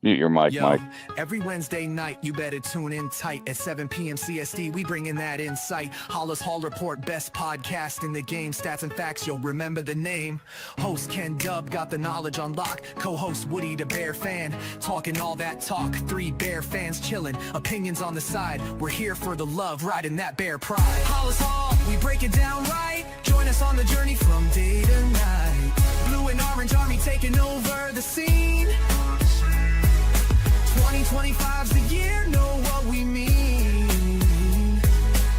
Mute your mic, Yo, Mike. every Wednesday night, you better tune in tight. At 7 p.m. CST, we bring in that insight. Halas Hall Report, best podcast in the game. Stats and facts, you'll remember the name. Host Ken Dub got the knowledge on lock. Co-host Woody the Bear fan, talking all that talk. 3 Bear fans chilling, opinions on the side. We're here for the love, riding that Bear pride. Halas Hall, we break it down right. Join us on the journey from day to night. Blue and orange army taking over the scene. 2025's the year, know what we mean.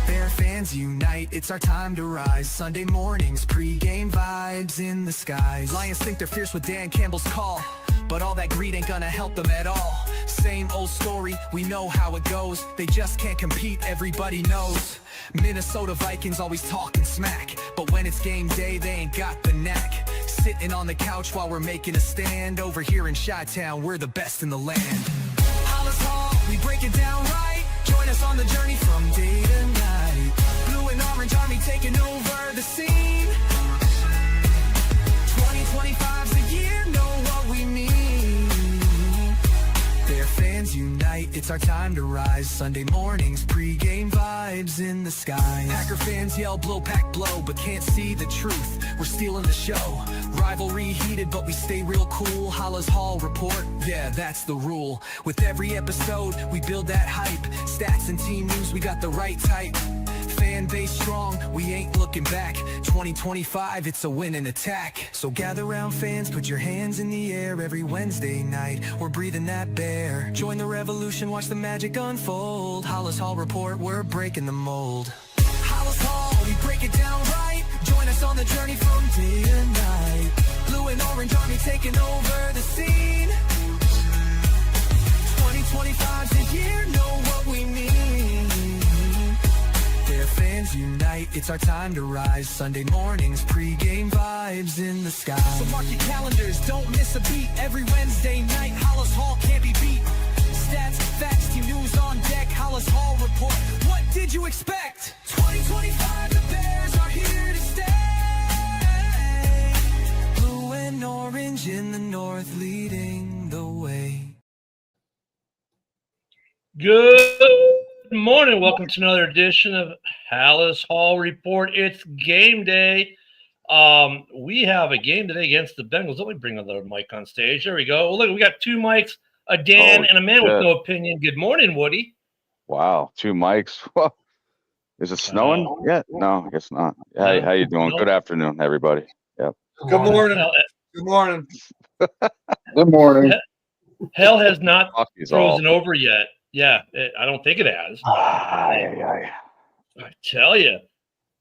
Bear fans unite, it's our time to rise. Sunday mornings, pre-game vibes in the skies. Lions think they're fierce with Dan Campbell's call, but all that greed ain't gonna help them at all. Same old story, we know how it goes. They just can't compete, everybody knows. Minnesota Vikings always talking smack, but when it's game day, they ain't got the knack. Sitting on the couch while we're making a stand. Over here in Chi-Town, we're the best in the land. Halas Hall, we break it down right. Join us on the journey from day to night. Blue and orange army taking over the scene. 2025's the year, know what we mean. Bear fans unite, it's our time to rise. Sunday mornings, pre-game vibes in the sky. Packer fans yell blow pack blow, but can't see the truth. We're stealing the show. Rivalry heated, but we stay real cool. Halas Hall Report, yeah, that's the rule. With every episode, we build that hype. Stats and team news, we got the right type. Fan base strong, we ain't looking back. 2025, it's a win and attack. So gather round fans, put your hands in the air. Every Wednesday night, we're breathing that bear. Join the revolution, watch the magic unfold. Halas Hall Report, we're breaking the mold. Halas Hall, we break it down right. Join us on the journey from day to night. Blue and orange army taking over the scene. 2025's the year, know what we mean. Bear fans unite, it's our time to rise. Sunday mornings, pre-game vibes in the sky. So mark your calendars, don't miss a beat. Every Wednesday night, Halas Hall can't be beat. Stats, facts, team news on deck. Halas Hall Report, what did you expect? 2025, the Bears are here to stay. Blue and orange in the north, leading the way. Good morning. Welcome to another edition of Halas Hall Report. It's game day. We have a game today against the Bengals. Let me bring another mic on stage. There we go. Well, look, we got 2 mics, a Dan and a man with no opinion. Good morning, Woody. Wow, 2 mics. Well, is it snowing yet? No, I guess not. Hey, how you doing? No. Good afternoon, everybody. Yep. Good morning. Good morning. Good morning. Hell has not Coffee's frozen all. over yet. Yeah, I don't think it has. Ay. I tell you.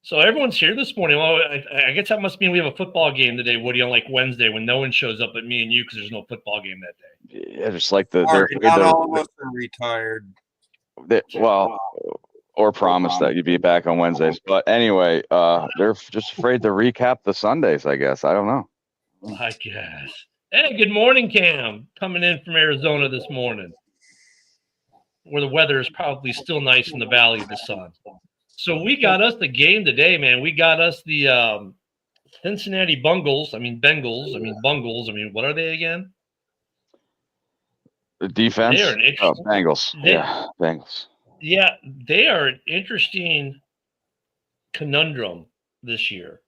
So everyone's here this morning. Well, I guess that must mean we have a football game today, Woody, on like Wednesday when no one shows up but me and you because there's no football game that day. Yeah, just like the Sorry, not all of us are retired. or promised that you'd be back on Wednesdays. But anyway, they're just afraid to recap the Sundays, I guess. I don't know. I guess. Hey, good morning, Cam. Coming in from Arizona this morning, where the weather is probably still nice in the Valley of the Sun. So we got us the game today, man. We got us the Cincinnati Bungles. Bengals. What are they again? The defense. They are an interesting. Bengals. Bengals. Yeah, they are an interesting conundrum this year.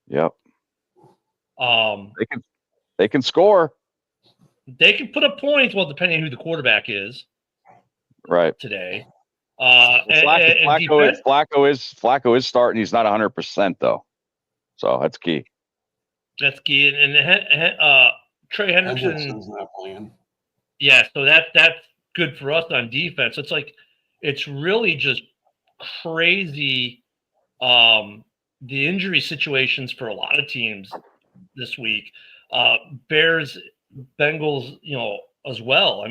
Yep. They can score. They can put up points, well, depending on who the quarterback is. Right. Today. Flacco is starting. He's not 100% though, so that's key. That's key. And Trey Hendrickson's not playing. Yeah, so that's good for us on defense. It's really just crazy. The injury situations for a lot of teams this week. Bears, Bengals, as well.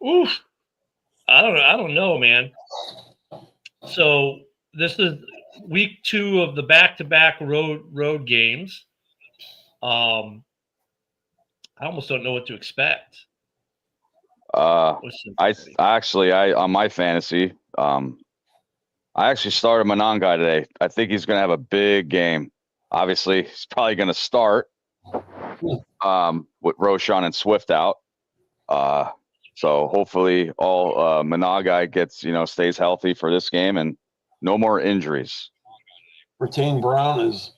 Oof. I don't know, man. So this is week 2 of the back-to-back road games. I almost don't know what to expect. I on my fantasy, I actually started Manon guy today. I think he's going to have a big game. Obviously, he's probably going to start with Roschon and Swift out. So hopefully all Monagai gets, stays healthy for this game and no more injuries. Retain Brown is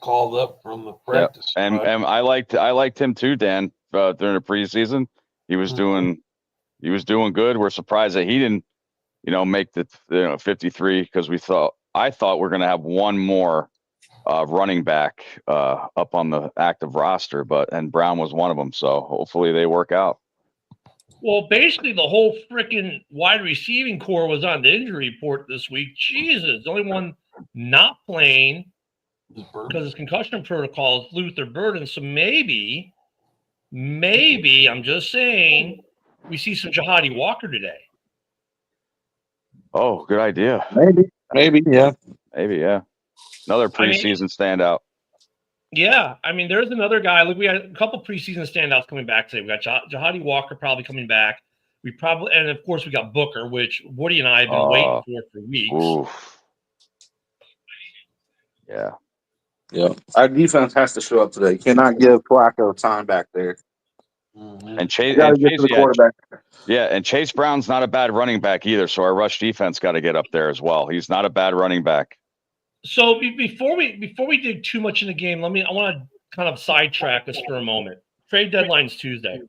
called up from the practice. And I liked him too, Dan, during the preseason. He was doing good. We're surprised that he didn't, make the 53 because I thought we're going to have one more running back up on the active roster, and Brown was one of them. So hopefully they work out. Well, basically the whole freaking wide receiving core was on the injury report this week. Jesus, the only one not playing because his concussion protocol is Luther Burden. So maybe, I'm just saying, we see some Jahadi Walker today. Oh, good idea. Maybe, yeah. Another preseason standout. Yeah, there's another guy. Look, we had a couple preseason standouts coming back today. We got Jahadi Walker probably coming back. And of course we got Booker, which Woody and I have been waiting for weeks. Oof. Yeah. Yeah. Our defense has to show up today. You cannot give Flacco time back there. And Chase, got to get to the quarterback. Yeah, and Chase Brown's not a bad running back either. So our rush defense got to get up there as well. He's not a bad running back. So before we dig too much in the game, I want to kind of sidetrack us for a moment. Trade deadline's Tuesday.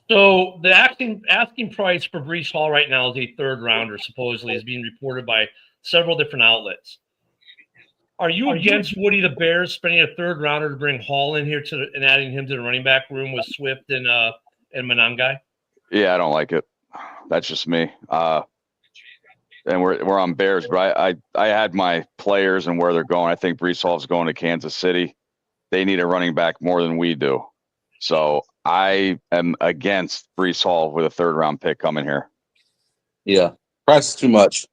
So the asking price for Breece Hall right now is a third rounder, supposedly, is being reported by several different outlets. Are you against Woody the Bears spending a third rounder to bring Hall in here and adding him to the running back room with Swift and Monangai? Yeah, I don't like it. That's just me. And we're on Bears, but I had my players and where they're going. I think Breece Hall's going to Kansas City. They need a running back more than we do. So I am against Breece Hall with a third round pick coming here. Yeah, price is too much.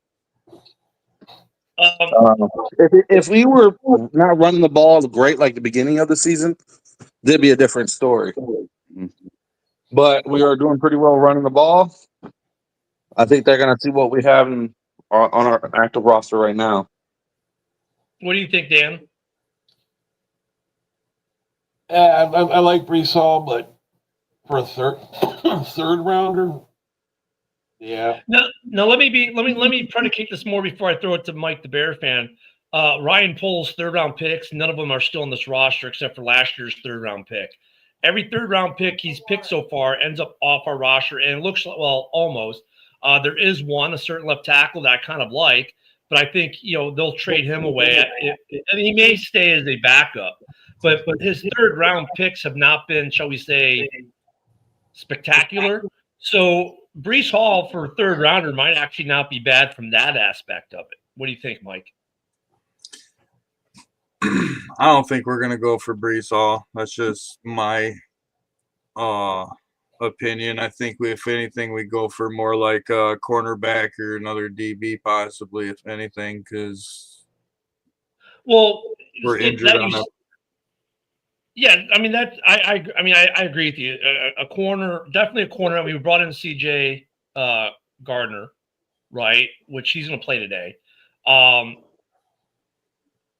If we were not running the ball great like the beginning of the season, there'd be a different story. But we are doing pretty well running the ball. I think they're going to see what we have on our active roster right now. What do you think, Dan? I like Breece Hall, but for a third rounder, yeah. No. Let me predicate this more before I throw it to Mike, the Bear fan. Ryan Poles' third round picks, none of them are still on this roster except for last year's third round pick. Every third round pick he's picked so far ends up off our roster, and it looks like, well, almost. There is one, a certain left tackle that I kind of like, but I think they'll trade him away. He may stay as a backup, but his third round picks have not been, shall we say, spectacular. So Breece Hall for a third rounder might actually not be bad from that aspect of it. What do you think, Mike? I don't think we're going to go for Breece Hall. That's just my opinion. I think if anything, we go for more like a cornerback or another DB possibly, if anything, because we're injured on that. Yeah, I agree with you. A corner, definitely a corner. We brought in CJ Gardner, right? Which he's going to play today.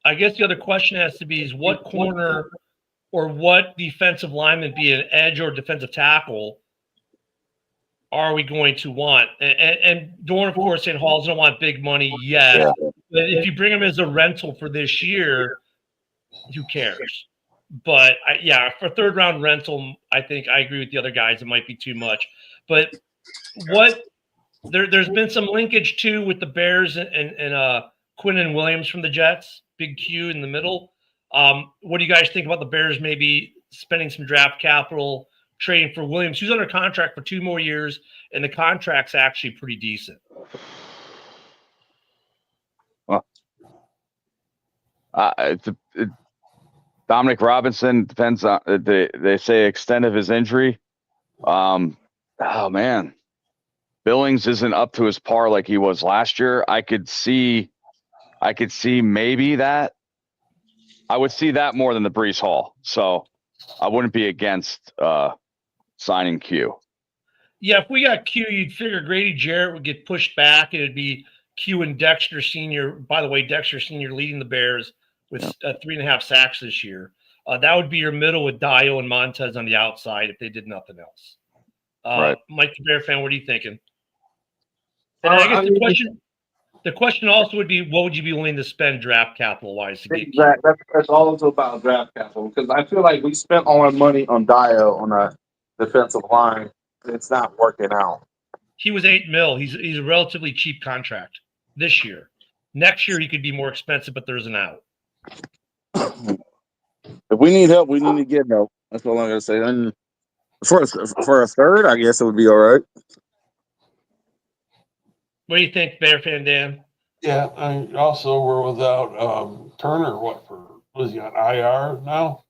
I guess the other question has to be is what corner or what defensive lineman, be it an edge or defensive tackle, are we going to want? And Dorn, of course, saying Hall's don't want big money yet. Yeah. But if you bring him as a rental for this year, who cares? But for third round rental, I think I agree with the other guys. It might be too much. But there's been some linkage too with the Bears and Quinnen Williams from the Jets, big Q in the middle. What do you guys think about the Bears maybe spending some draft capital, trading for Williams, who's under contract for 2 more years, and the contract's actually pretty decent? Well, Dominic Robinson depends on they say extent of his injury. Oh man, Billings isn't up to his par like he was last year. I could see maybe that. I would see that more than the Breece Hall. So I wouldn't be against signing Q. Yeah, if we got Q, you'd figure Grady Jarrett would get pushed back, and it'd be Q and Dexter Sr. By the way, Dexter Sr. leading the Bears with 3.5 sacks this year. That would be your middle with Dio and Montez on the outside if they did nothing else. Right. Mike, the Bear fan, what are you thinking? And I guess the question also would be, what would you be willing to spend draft capital wise to get? Exactly. That's also about draft capital because I feel like we spent all our money on Dio on a defensive line. It's not working out. He was $8 million. He's a relatively cheap contract this year. Next year he could be more expensive, but there's an out. If we need help, we need to get help. That's all I'm gonna say. And for a third, I guess it would be all right. What do you think, Bear fan Dan? Yeah, and also we're without Turner. Was he on IR now?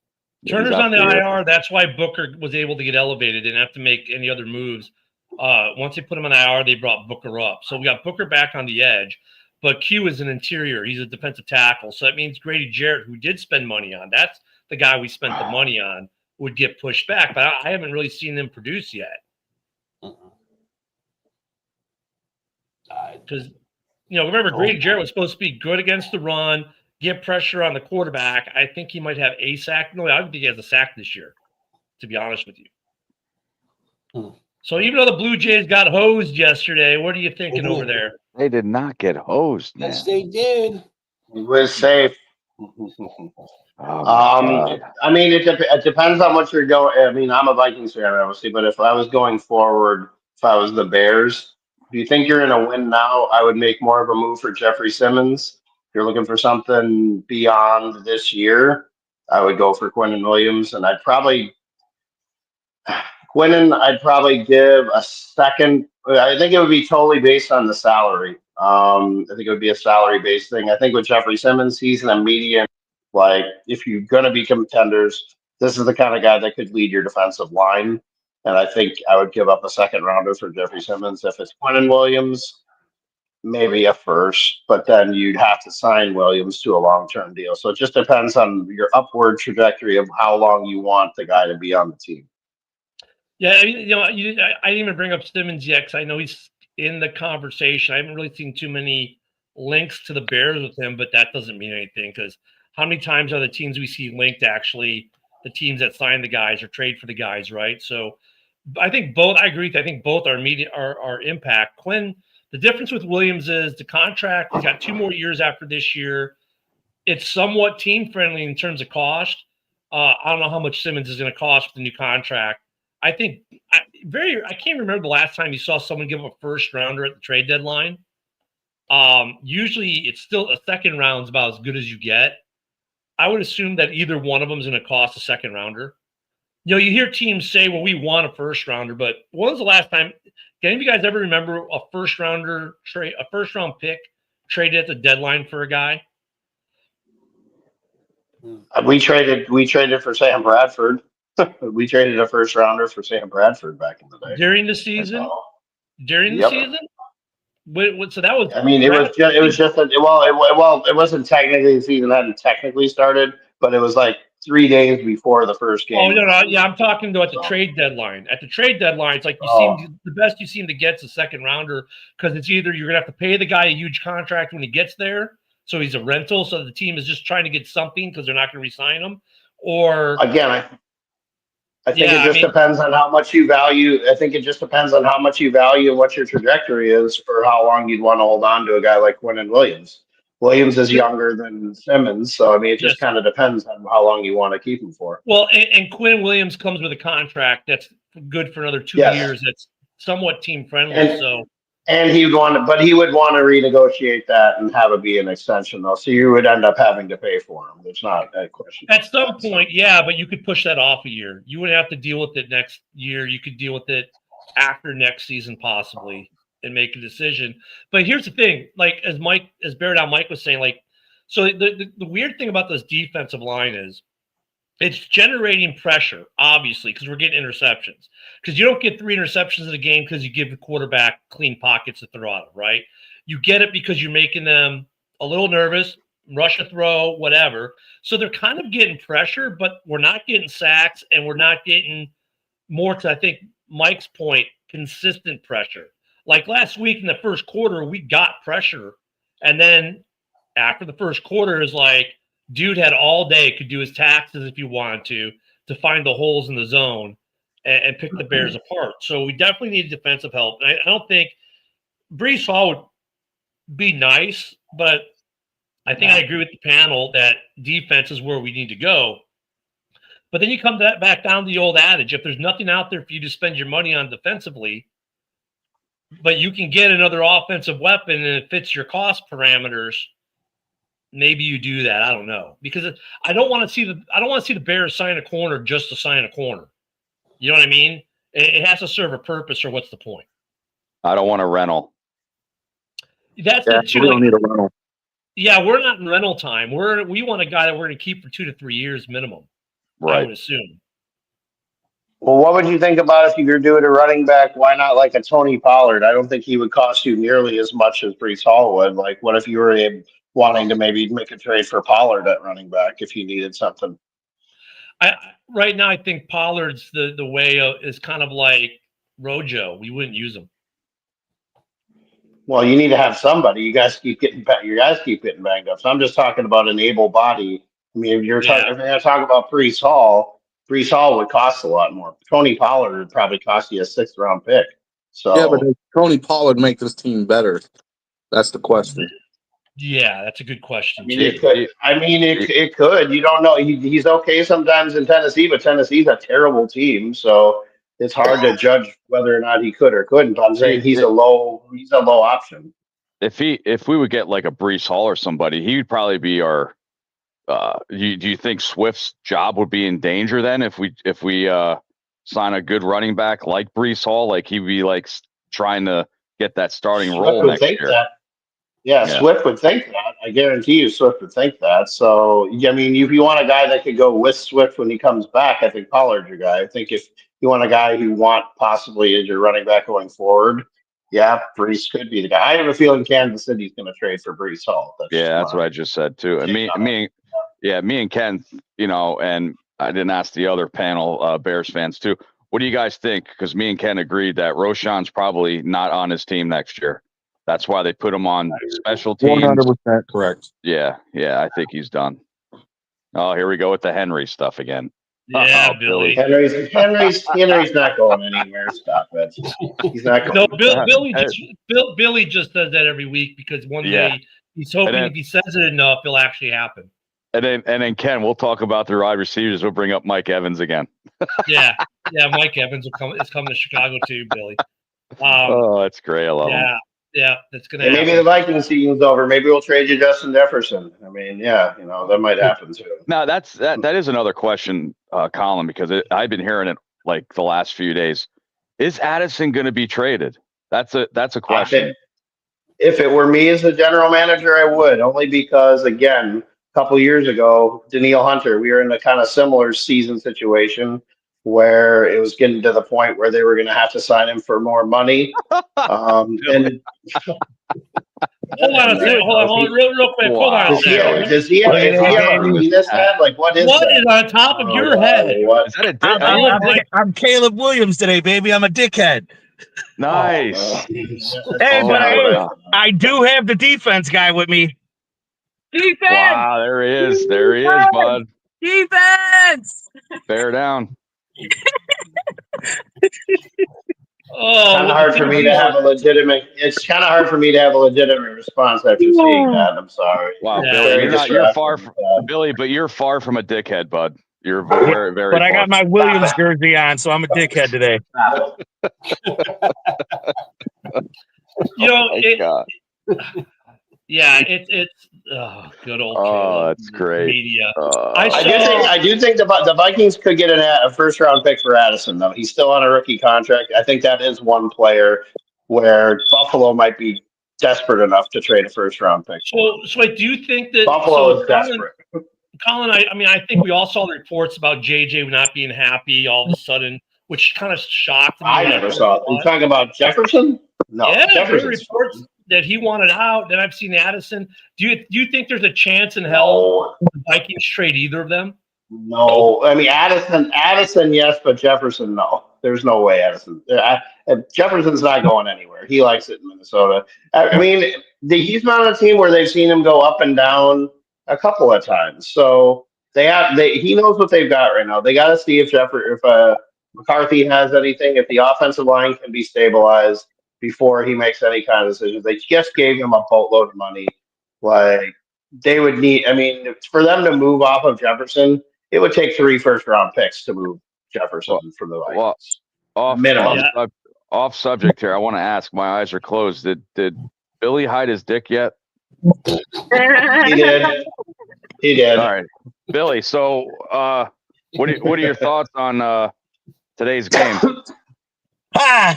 Turner's on the IR. That's why Booker was able to get elevated. Didn't have to make any other moves. Once they put him on the IR, they brought Booker up. So we got Booker back on the edge, but Q is an interior. He's a defensive tackle. So that means Grady Jarrett, who did spend money on, that's the guy we spent the money on, would get pushed back. But I haven't really seen them produce yet. Because, remember, Grady Jarrett was supposed to be good against the run, get pressure on the quarterback. I think he might have a sack. No, I don't think he has a sack this year, to be honest with you. So even though the Blue Jays got hosed yesterday, what are you thinking over there? They did not get hosed, man. Yes, they did. It was safe. I mean, it depends on what you're going. I mean, I'm a Vikings fan, obviously, but if I was going forward, if I was the Bears, if you think you're in a win now, I would make more of a move for Jeffrey Simmons. If you're looking for something beyond this year, I would go for Quinnen Williams, and I'd probably give a second. I think it would be totally based on the salary. I think it would be a salary-based thing. I think with Jeffrey Simmons, he's an immediate, if you're going to be contenders, this is the kind of guy that could lead your defensive line. And I think I would give up a second rounder for Jeffrey Simmons. If it's Quinnen Williams, maybe a first, but then you'd have to sign Williams to a long-term deal. So it just depends on your upward trajectory of how long you want the guy to be on the team. Yeah, I mean, I didn't even bring up Simmons yet because I know he's in the conversation. I haven't really seen too many links to the Bears with him, but that doesn't mean anything because how many times are the teams we see linked actually the teams that sign the guys or trade for the guys, right? So I think both. I agree with you. I think both are immediate are impact. Quinn. The difference with Williams is the contract. He's got 2 more years after this year. It's somewhat team friendly in terms of cost. I don't know how much Simmons is going to cost with the new contract. I think I can't remember the last time you saw someone give up a first rounder at the trade deadline. Usually it's still a second round's about as good as you get. I would assume that either one of them is going to cost a second rounder. You hear teams say, well, we want a first rounder, but when was the last time? Can any of you guys ever remember a first round pick traded at the deadline for a guy? We traded for Sam Bradford. We traded a first rounder for Sam Bradford back in the day. During the season? Season? So that was. I mean, it wasn't technically the season hadn't technically started, but it was 3 days before the first game. Oh no, yeah, I'm talking about the trade deadline. At the trade deadline, it's the best you seem to get is a second rounder because it's either you're gonna have to pay the guy a huge contract when he gets there, so he's a rental, so the team is just trying to get something because they're not gonna re-sign him, or again, I think it just depends on how much you value. I think it just depends on how much you value and what your trajectory is for how long you'd want to hold on to a guy like Quinnen Williams. Williams is younger than Simmons, so I mean, it just kind of depends on how long you want to keep him for. Well, and Quinnen Williams comes with a contract that's good for another 2 years. That's somewhat team friendly. And he would want to renegotiate that and have it be an extension, though. So you would end up having to pay for him. It's not a question. At some point, yeah, but you could push that off a year. You wouldn't have to deal with it next year. You could deal with it after next season, possibly, and make a decision. But here's the thing: as Bear Down Mike was saying, so the weird thing about this defensive line is it's generating pressure, obviously, because we're getting interceptions. Because you don't get 3 interceptions in a game because you give the quarterback clean pockets to throw out of, right? You get it because you're making them a little nervous, rush a throw, whatever. So they're kind of getting pressure, but we're not getting sacks, and we're not getting more to, I think, Mike's point, consistent pressure. Like last week in the first quarter, we got pressure. And then after the first quarter is dude had all day, could do his taxes if he wanted to find the holes in the zone and pick the Bears apart. So we definitely need defensive help. And I don't think Brees Hall would be nice, but I think I agree with the panel that defense is where we need to go. But then you come back down to the old adage, if there's nothing out there for you to spend your money on defensively, but you can get another offensive weapon and it fits your cost parameters, maybe you do that. I don't know. Because I don't want to see the Bears sign a corner just to sign a corner. You know what I mean? It has to serve a purpose, or what's the point? I don't want a rental. That's Yeah, the two. we don't need a rental. Yeah, we're not in rental time. We want a guy that we're going to keep for 2 to 3 years minimum. I Right. would assume. Well, what would you think about if you're doing a running back? Why not like a Tony Pollard? I don't think he would cost you nearly as much as Brees Hall would. Like, what if you were wanting to maybe make a trade for Pollard at running back if you needed something? Right now, I think Pollard's the way is kind of like Rojo. We wouldn't use him. Well, you need to have somebody. You guys keep getting banged up. So I'm just talking about an able body. I mean, if you're going to talk about Brees Hall would cost a lot more. Tony Pollard would probably cost you a 6th round pick. So Yeah, but does Tony Pollard make this team better? That's the question. Yeah, that's a good question. it could. You don't know. He's okay sometimes in Tennessee, but Tennessee's a terrible team. So it's hard to judge whether or not he could or couldn't. I'm saying he's a low option. If we would get like a Brees Hall or somebody, he would probably be our. Do you think Swift's job would be in danger then if we sign a good running back like Brees Hall? Like he'd be like trying to get that starting role next year. Yeah, Swift would think that. I guarantee you, Swift would think that. So, I mean, if you want a guy that could go with Swift when he comes back, I think Pollard's your guy. I think if you want a guy you want possibly as your running back going forward, yeah, Brees could be the guy. I have a feeling Kansas City's going to trade for Brees Hall. That's what I just said too. And me and Ken, and I didn't ask the other panel, Bears fans too. What do you guys think? Because me and Ken agreed that Roshan's probably not on his team next year. That's why they put him on special teams. 100% correct. Yeah, I think he's done. Oh, here we go with the Henry stuff again. Yeah, Billy. Henry's not going anywhere. Stop it. He's not going. No, Billy just does that every week because one day he's hoping if he says it enough, it'll actually happen. And then Ken, we'll talk about the wide receivers. We'll bring up Mike Evans again. yeah, Mike Evans is coming to Chicago too, Billy. That's great. I love him. Yeah, that's gonna happen. Maybe the Vikings season's over. Maybe we'll trade you Justin Jefferson. I mean, that might happen too. No, that is another question, Colin, because I've been hearing it like the last few days. Is Addison going to be traded? That's a question. If it were me as the general manager, I would, only because again, a couple years ago, Daniil Hunter, we were in a kind of similar season situation where it was getting to the point where they were going to have to sign him for more money. And hold on a second. Hold on, real quick. Hold on a second. Does he have a penis head? Like, what is on top of your head? Is that a dick? I'm Caleb Williams today, baby. I'm a dickhead. Nice. Hey, but I do have the defense guy with me. Defense! Wow, there he is. There he is, bud. Defense! Bear down. It's kind of hard for me to have a legitimate. It's kind of hard for me to have a legitimate response after seeing that. I'm sorry. Wow, Yeah. Billy, you're far from Billy, but you're far from a dickhead, bud. You're very, very. But I got my Williams jersey on, so I'm a dickhead today. It's good old. Caleb, that's great. Media. I do think the Vikings could get a first round pick for Addison, though. He's still on a rookie contract. I think that is one player where Buffalo might be desperate enough to trade a first round pick. So wait, do you think that Buffalo is desperate? Colin, I think we all saw the reports about JJ not being happy all of a sudden, which kind of shocked me. I never saw it. You talking about Jefferson? No, yeah, Jefferson reports that he wanted out. Then I've seen Addison. Do you think there's a chance in hell the Vikings trade either of them? No, I mean Addison, yes, but Jefferson, no. There's no way Addison. Jefferson's not going anywhere. He likes it in Minnesota. I mean, he's not on a team where they've seen him go up and down. a couple of times. So he knows what they've got right now. They got to see if McCarthy has anything, if the offensive line can be stabilized before he makes any kind of decisions. They just gave him a boatload of money. Like, they would need, I mean, for them to move off of Jefferson, it would take 3 first-round picks to move Jefferson from the Vikings. Minimum. Off subject here. I want to ask. My eyes are closed. Did Billy hide his dick yet? He did. All right, Billy. So, what are your thoughts on today's game? I'm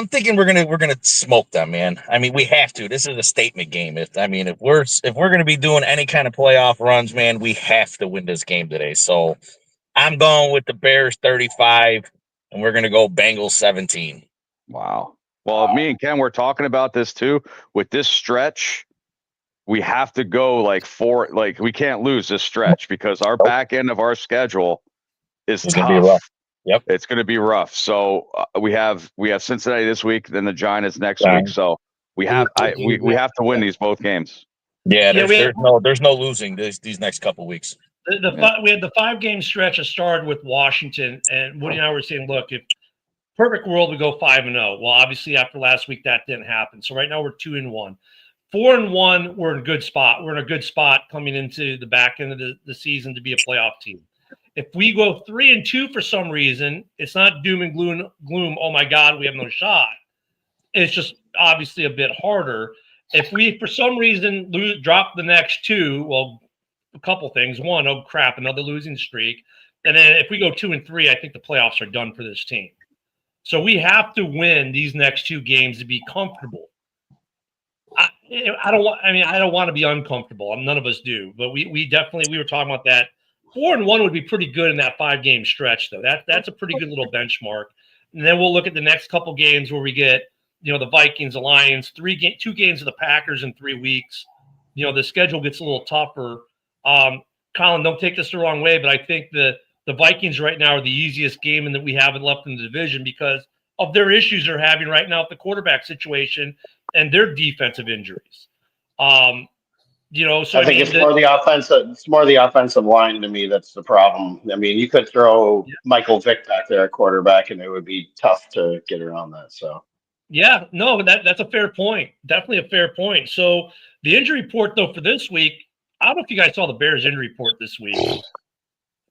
thinking we're gonna smoke them, man. I mean, we have to. This is a statement game. If we're gonna be doing any kind of playoff runs, man, we have to win this game today. So I'm going with the Bears 35, and we're gonna go Bengals 17. Wow. Well, me and Ken were talking about this too. With this stretch, we have to go we can't lose this stretch because our back end of our schedule is It's tough. gonna be rough. Yep. It's going to be rough. So we have Cincinnati this week, then the Giants next week. So we have to win these both games. Yeah, there's no losing these next couple weeks. We had the 5-game stretch that started with Washington, and Woody and I were saying, look, if perfect world we go 5-0. Well, obviously after last week that didn't happen. So right now we're 2-1. 4-1, we're in a good spot. We're in a good spot coming into the back end of the season to be a playoff team. If we go 3-2 for some reason, it's not doom and gloom. Oh my God, we have no shot. It's just obviously a bit harder. If we, for some reason, drop the next 2, well, a couple things. One, oh crap, another losing streak. And then if we go 2-3, I think the playoffs are done for this team. So we have to win these next 2 games to be comfortable. I don't want to be uncomfortable. None of us do, but we were talking about that. 4-1 would be pretty good in that 5-game stretch, though. That's a pretty good little benchmark. And then we'll look at the next couple games where we get, the Vikings, the Lions, 2 games of the Packers in 3 weeks. The schedule gets a little tougher. Colin, don't take this the wrong way, but I think the Vikings right now are the easiest game that we haven't left in the division because of their issues they're having right now with the quarterback situation and their defensive injuries. So I think it's more the offensive line to me that's the problem. I mean, you could throw Michael Vick back there at quarterback, and it would be tough to get around that. So, yeah, no, that's a fair point. Definitely a fair point. So the injury report though for this week, I don't know if you guys saw the Bears injury report this week.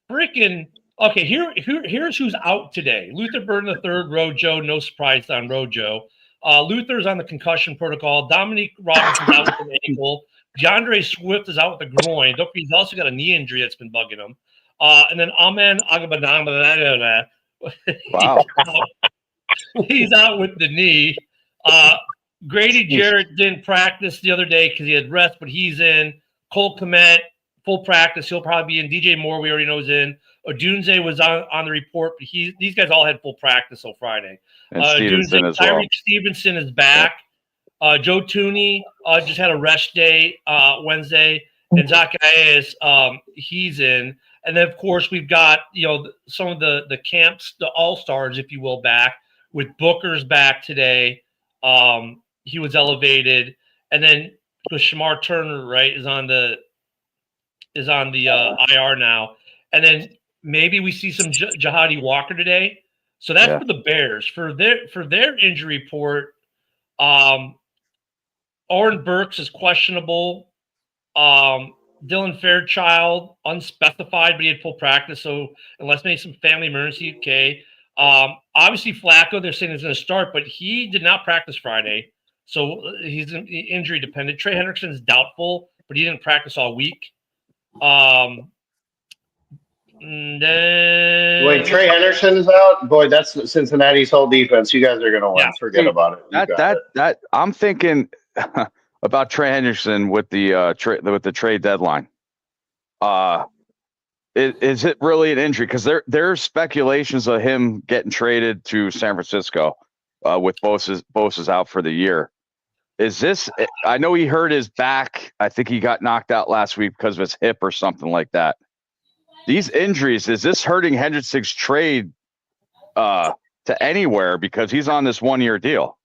Freaking okay. Here's who's out today. Luther Burden III, Rojo. No surprise on Rojo. Luther's on the concussion protocol. Dominique Robinson's out with an ankle. DeAndre Swift is out with the groin. He's also got a knee injury that's been bugging him. And then Amen Agabadam, wow, he's out with the knee. Grady Jarrett didn't practice the other day because he had rest, but he's in. Cole Kmet, full practice. He'll probably be in. DJ Moore, we already know, is in. Odunze was on the report, but these guys all had full practice on Friday. Tyreek Stevenson is back. Joe Tooney just had a rest day Wednesday, and Zacchaeus, he's in. And then, of course, we've got some of the camps, the all-stars, if you will, back. With Booker's back today. He was elevated. And then Shamar Turner, right, is on the IR now. And then maybe we see some Jahadi Walker today. So that's for the Bears. For their injury report, Oren Burks is questionable. Dylan Fairchild, unspecified, but he had full practice. So unless maybe some family emergency, okay. Obviously Flacco, they're saying is going to start, but he did not practice Friday. So he's injury dependent. Trey Hendrickson is doubtful, but he didn't practice all week. Then wait, Trey Henderson is out. Boy, that's Cincinnati's whole defense. You guys are going to win. Forget about it. That I'm thinking about Trey Henderson with the trade deadline. Is it really an injury? Because there's speculations of him getting traded to San Francisco with Bosa's out for the year. Is this? I know he hurt his back. I think he got knocked out last week because of his hip or something like that. These injuries, is this hurting Hendrickson's trade to anywhere because he's on this 1-year deal?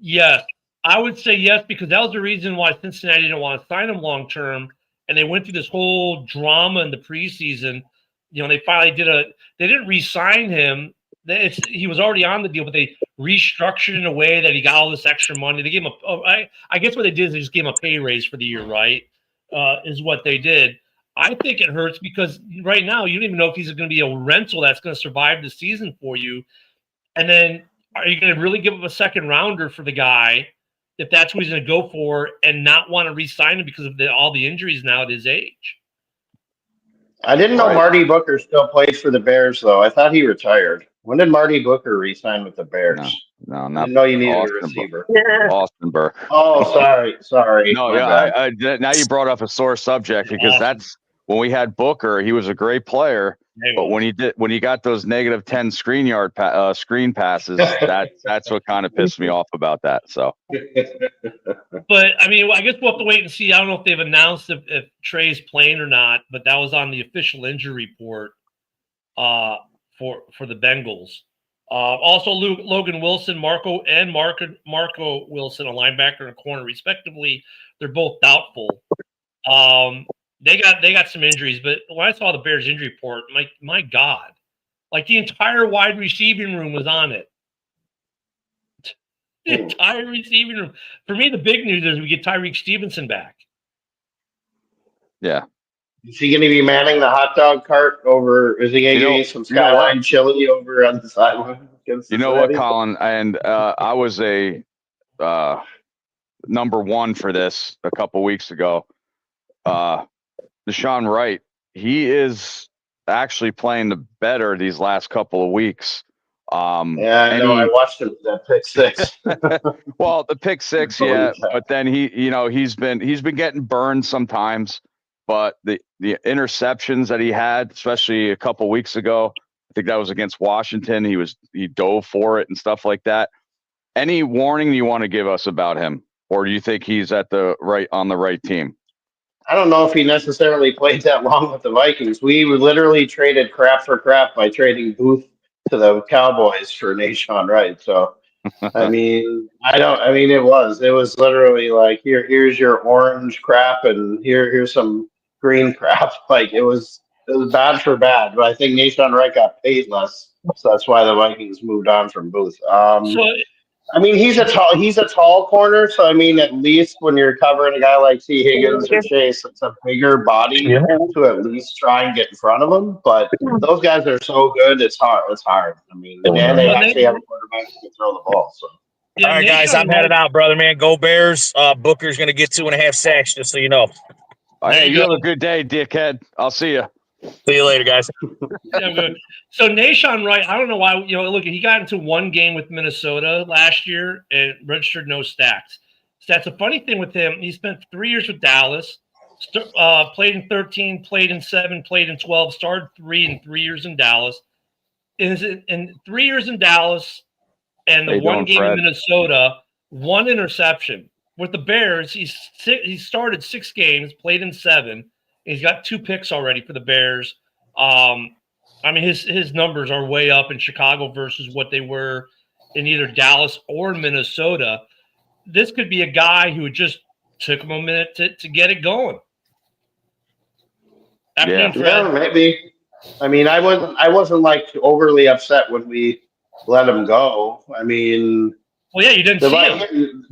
Yes. I would say yes, because that was the reason why Cincinnati didn't want to sign him long term, and they went through this whole drama in the preseason. They finally they didn't re-sign him. He was already on the deal, but they restructured in a way that he got all this extra money. They gave him I guess what they did is they just gave him a pay raise for the year, right? Is what they did. I think it hurts because right now you don't even know if he's going to be a rental that's going to survive the season for you. And then are you going to really give up a second rounder for the guy if that's what he's going to go for and not want to re-sign him because of all the injuries now at his age? I didn't know Marty Booker still plays for the Bears, though. I thought he retired. When did Marty Booker re-sign with the Bears? No, I not didn't know you needed Austin a receiver. Austin Burke. Oh, sorry. No, My yeah, bad. now you brought up a sore subject because that's when we had Booker. He was a great player, but when he got those -10 screen passes, that's what kind of pissed me off about that. So, but I mean, I guess we'll have to wait and see. I don't know if they've announced if Trey's playing or not, but that was on the official injury report for the Bengals. Also, Logan Wilson, Marco Wilson, a linebacker and a corner, respectively. They're both doubtful. They got some injuries, but when I saw the Bears injury report, my God, like the entire wide receiving room was on it. The entire receiving room. For me, the big news is we get Tyreek Stevenson back. Yeah. Is he going to be manning the hot dog cart over? Is he going to get some Skyline chili over on the sideline? You know what, Colin? And I was a number one for this a couple weeks ago. Deshaun Wright, he is actually playing the better these last couple of weeks. I know. I watched him that pick six. Well, the pick six, yeah, but then he's been getting burned sometimes. But the interceptions that he had, especially a couple weeks ago, I think that was against Washington. He dove for it and stuff like that. Any warning you want to give us about him, or do you think he's on the right team? I don't know if he necessarily played that long with the Vikings. We literally traded crap for crap by trading Booth to the Cowboys for Deshaun Wright. So, I mean, it was literally like, here's your orange crap and here's some green crap. Like it was bad for bad, but I think Deshaun Wright got paid less. So that's why the Vikings moved on from Booth. I mean, he's a tall corner, so I mean, at least when you're covering a guy like T. Higgins or Chase, it's a bigger body to at least try and get in front of him. But those guys are so good, it's hard. I mean, and they actually have a quarterback who can throw the ball. So, all right, guys, I'm headed out, brother, man. Go Bears. Booker's going to get 2.5 sacks, just so you know. Hey, you have a good day, dickhead. I'll see you. See you later, guys. Yeah, good. So Deshaun Wright, I don't know why. Look, he got into one game with Minnesota last year and registered no stats. So that's a funny thing with him. He spent 3 years with Dallas, played in 13, played in 7, played in 12, started 3 years in Dallas. In 3 years in Dallas and the one game in Minnesota, 1 interception. With the Bears, he started 6 games, played in 7. He's got 2 picks already for the Bears. I mean, his numbers are way up in Chicago versus what they were in either Dallas or Minnesota. This could be a guy who just took him a minute to get it going. Yeah, maybe. I mean, I wasn't like overly upset when we let him go. I mean, well, yeah, you didn't see him.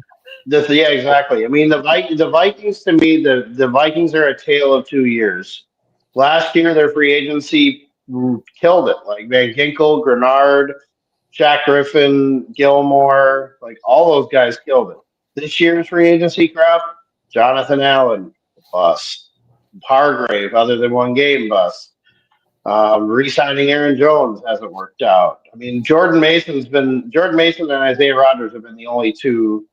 Yeah, exactly. I mean, the Vikings, to me, the Vikings are a tale of 2 years. Last year, their free agency killed it. Like Van Ginkel, Grenard, Shaq Griffin, Gilmore, like all those guys killed it. This year's free agency crap, Jonathan Allen, bust. Hargrave, other than 1 game, bust. Re-signing Aaron Jones hasn't worked out. I mean, Jordan Mason and Isaiah Rodgers have been the only 2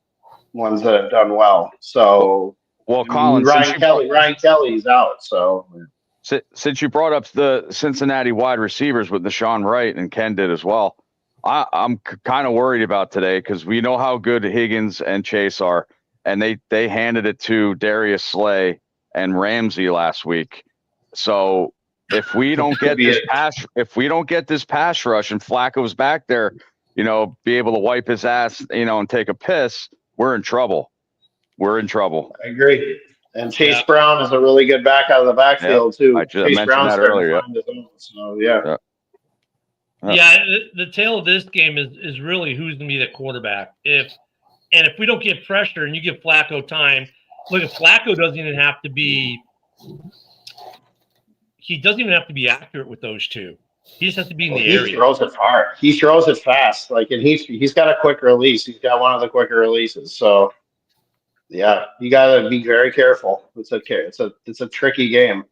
ones that have done well. So, Colin, Ryan Kelly's out. So, since you brought up the Cincinnati wide receivers with Deshaun Wright and Ken did as well, I'm kind of worried about today because we know how good Higgins and Chase are, and they handed it to Darius Slay and Ramsey last week. So if we don't get this pass rush and Flacco's back there, be able to wipe his ass, and take a piss, we're in trouble. We're in trouble. I agree. And Chase Brown is a really good back out of the backfield too. I just Chase mentioned Brown's that starting earlier. to find his own. So yeah. Yeah, the tail of this game is really who's going to be the quarterback. If we don't get pressure and you give Flacco time, look, if Flacco doesn't even have to be accurate with those two. He just has to be in the area. He throws it far. He throws it fast. Like, and he's got a quick release. He's got one of the quicker releases. So yeah, you got to be very careful. It's a tricky game.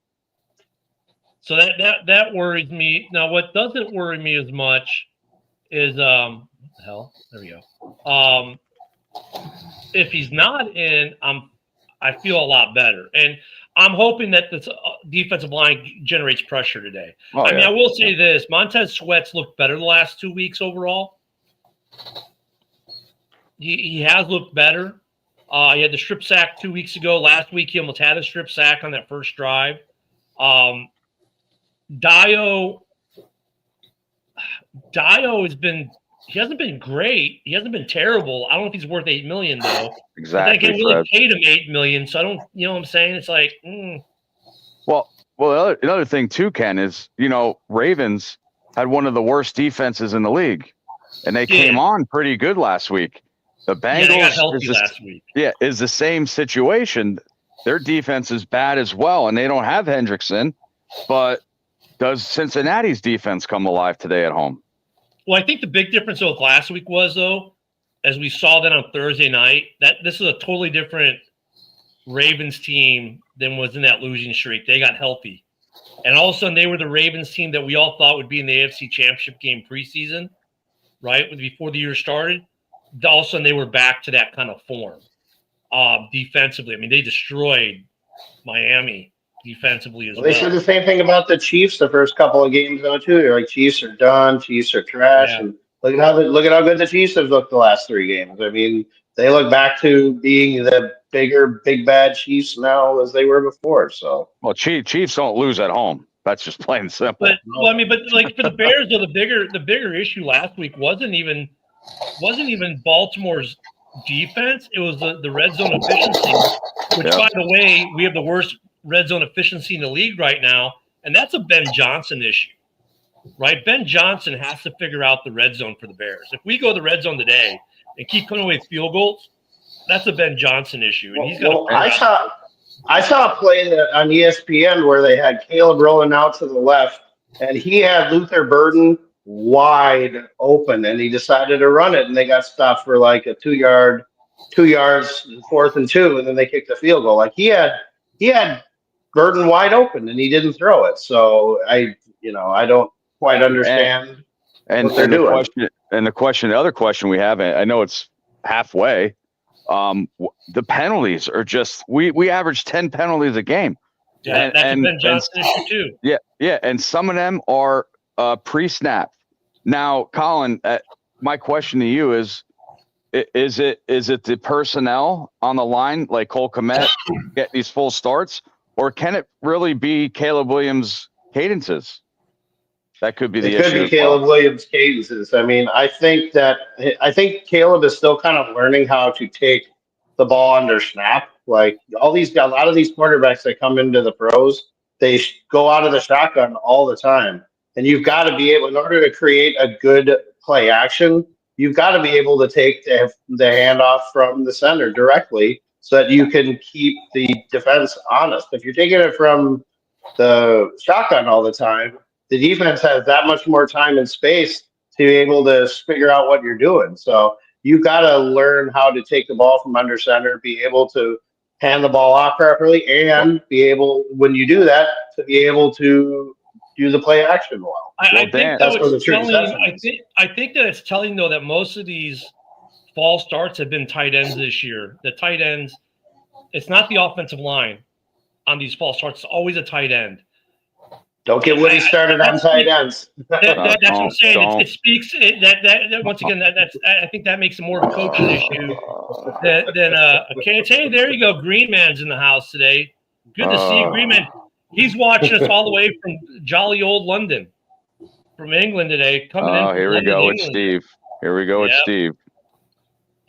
So that worries me. Now, what doesn't worry me as much is what the hell? There we go. If he's not in, I feel a lot better, and I'm hoping that this defensive line generates pressure today. I mean, I will say this: Montez Sweat's looked better the last 2 weeks overall. He has looked better. He had the strip sack 2 weeks ago. Last week, he almost had a strip sack on that first drive. Dio hasn't been great. He hasn't been terrible. I don't know if he's worth $8 million though. Exactly. But they can really paid him $8 million. So I don't, you know what I'm saying? It's like, Well, another thing too, Ken, is Ravens had one of the worst defenses in the league, and they came on pretty good last week. The Bengals they got healthy last week. Is the same situation. Their defense is bad as well, and they don't have Hendrickson, but does Cincinnati's defense come alive today at home? Well, I think the big difference with last week was, though, as we saw that on Thursday night, that this is a totally different Ravens team than was in that losing streak. They got healthy. And all of a sudden, they were the Ravens team that we all thought would be in the AFC Championship game preseason, right, before the year started. All of a sudden, they were back to that kind of form defensively. I mean, they destroyed Miami defensively as well. They said the same thing about the Chiefs the first couple of games, though, too. They're like, Chiefs are done. Chiefs are trash. Yeah. And look at how good the Chiefs have looked the last 3 games. I mean, they look back to being the bigger, big bad Chiefs now as they were before. So, well, Chiefs don't lose at home. That's just plain simple. But like for the Bears, though, the bigger issue last week wasn't even Baltimore's defense. It was the red zone efficiency, which, by the way, we have the worst red zone efficiency in the league right now, and that's a Ben Johnson issue, right? Ben Johnson has to figure out the red zone for the Bears. If we go to the red zone today and keep coming away with field goals, that's a Ben Johnson issue, and he's got. I saw a play on ESPN where they had Caleb rolling out to the left, and he had Luther Burden wide open, and he decided to run it, and they got stopped for like a 2 yards, 4th and 2, and then they kicked the field goal. Like he had Burden wide open, and he didn't throw it. So I don't quite understand what they're doing. The other question we have, I know it's halfway. The penalties are just we average 10 penalties a game. Yeah, that's a Ben Johnson issue too. Yeah, and some of them are pre-snap. Now, Colin, my question to you is it the personnel on the line, like Cole Kmet, get these full starts, or can it really be Caleb Williams' cadences? That could be the issue. It could be Caleb Williams' cadences. I mean, I think Caleb is still kind of learning how to take the ball under snap. Like a lot of these quarterbacks that come into the pros, they go out of the shotgun all the time. And you've got to be able, in order to create a good play action, you've got to be able to take the handoff from the center directly so that you can keep the defense honest. If you're taking it from the shotgun all the time, the defense has that much more time and space to be able to figure out what you're doing. So you've got to learn how to take the ball from under center, be able to hand the ball off properly, and be able, when you do that, to be able to do the play action well. I think that it's telling, though, that most of these false starts have been tight ends this year. The tight ends, it's not the offensive line on these false starts. It's always a tight end. Don't get Woody started on tight ends. That's what I'm saying. It speaks that once again. I think that makes it more of a coaching issue than hey, there you go. Green Man's in the house today. Good to see you, Green Man. He's watching us all the way from jolly old London, from England today. Here we go with Steve.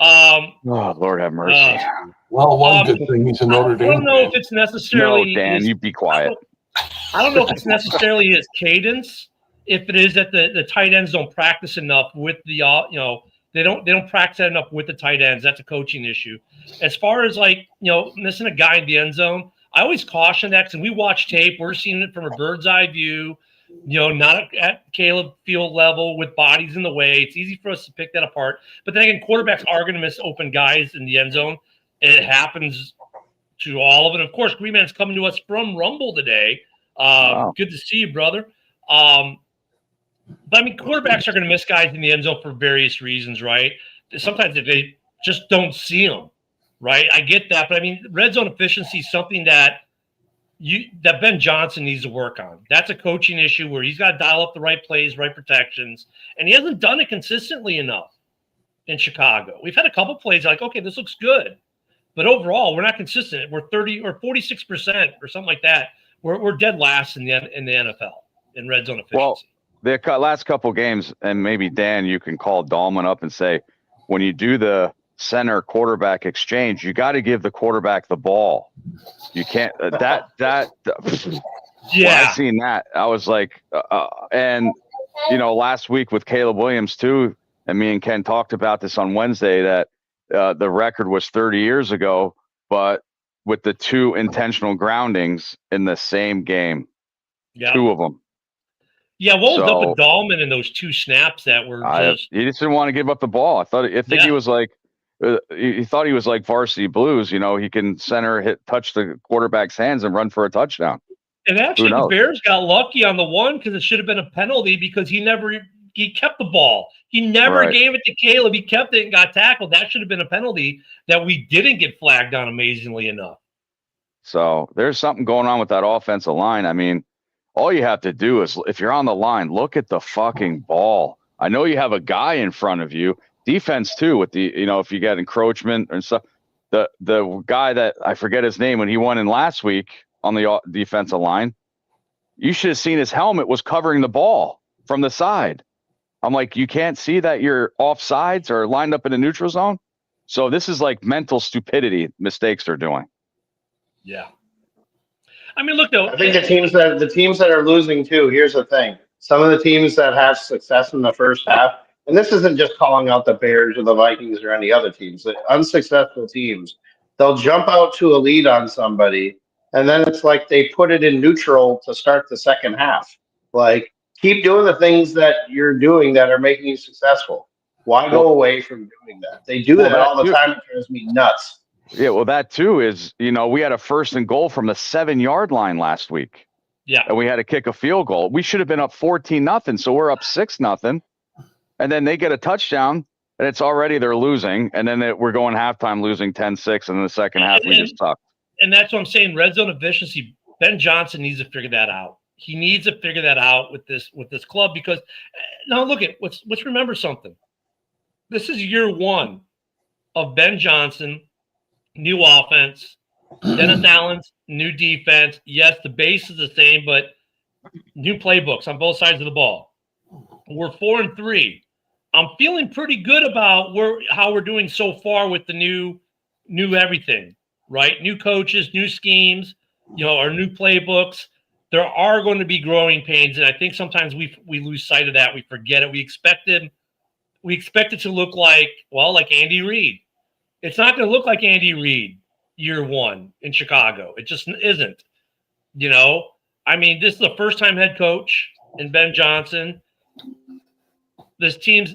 Oh, Lord have mercy. Well, one good thing he's a Notre Dame I don't know fan. if it's necessarily. No, Dan, you be quiet. I don't know if it's necessarily his cadence. If it is that the tight ends don't practice enough with the they don't practice that enough with the tight ends. That's a coaching issue. As far as missing a guy in the end zone, I always caution that because we watch tape, we're seeing it from a bird's eye view. Not at Caleb Field level with bodies in the way. It's easy for us to pick that apart. But then again, quarterbacks are going to miss open guys in the end zone, and it happens to all of it. Of course, Green Man's coming to us from Rumble today. Wow. Good to see you, brother. But I mean, quarterbacks are going to miss guys in the end zone for various reasons, right? Sometimes they just don't see them, right? I get that, but I mean, red zone efficiency is something that Ben Johnson needs to work on. That's a coaching issue where he's got to dial up the right plays, right protections, and he hasn't done it consistently enough in Chicago. We've had a couple plays like, okay, this looks good, but overall, we're not consistent. We're 30 or 46% or something like that. We're dead last in the NFL in red zone efficiency. Well, the last couple games, and maybe Dan, you can call Dahlman up and say, when you do the center quarterback exchange, you got to give the quarterback the ball. You can't that. Yeah, when I seen that, I was like, and last week with Caleb Williams too, and me and Ken talked about this on Wednesday that the record was 30 years ago, but with the 2 intentional groundings in the same game, 2 of them. Yeah, what was up with Dahlman in those 2 snaps that were just? He just didn't want to give up the ball. I think he was like, he thought he was like Varsity Blues. He can touch the quarterback's hands and run for a touchdown. And actually, the Bears got lucky on the one because it should have been a penalty because he kept the ball. He never gave it to Caleb. He kept it and got tackled. That should have been a penalty that we didn't get flagged on, amazingly enough. So there's something going on with that offensive line. I mean, all you have to do is, if you're on the line, look at the fucking ball. I know you have a guy in front of you. Defense too, with the if you get encroachment and stuff. The guy that I forget his name when he won in last week on the defensive line, you should have seen his helmet was covering the ball from the side. I'm like, you can't see that you're off sides or lined up in a neutral zone. So this is like mental stupidity mistakes they're doing. Yeah. I mean, look though. I think the teams that are losing too. Here's the thing: some of the teams that have success in the first half, and this isn't just calling out the Bears or the Vikings or any other teams. The unsuccessful teams, they'll jump out to a lead on somebody, and then it's like they put it in neutral to start the second half. Like, keep doing the things that you're doing that are making you successful. Why go away from doing that? They do that all the time. It drives me nuts. Yeah, well, that too is, we had a 1st and goal from the 7-yard line last week. Yeah. And we had to kick a field goal. We should have been up 14-0. So we're up 6-0. And then they get a touchdown and it's already they're losing. And then we're going halftime losing 10-6. And in the second half, we just sucked. And that's what I'm saying. Red zone efficiency. Ben Johnson needs to figure that out. He needs to figure that out with this club because now look at let's remember something. This is year 1 of Ben Johnson. New offense, Dennis Allen's new defense. Yes, the base is the same, but new playbooks on both sides of the ball. We're 4-3. I'm feeling pretty good about how we're doing so far with the new everything, right? New coaches, new schemes, our new playbooks. There are going to be growing pains, and I think sometimes we lose sight of that. We forget it. We expect it to look like Andy Reid. It's not going to look like Andy Reid year 1 in Chicago. It just isn't. I mean, this is the first-time head coach in Ben Johnson. This team's,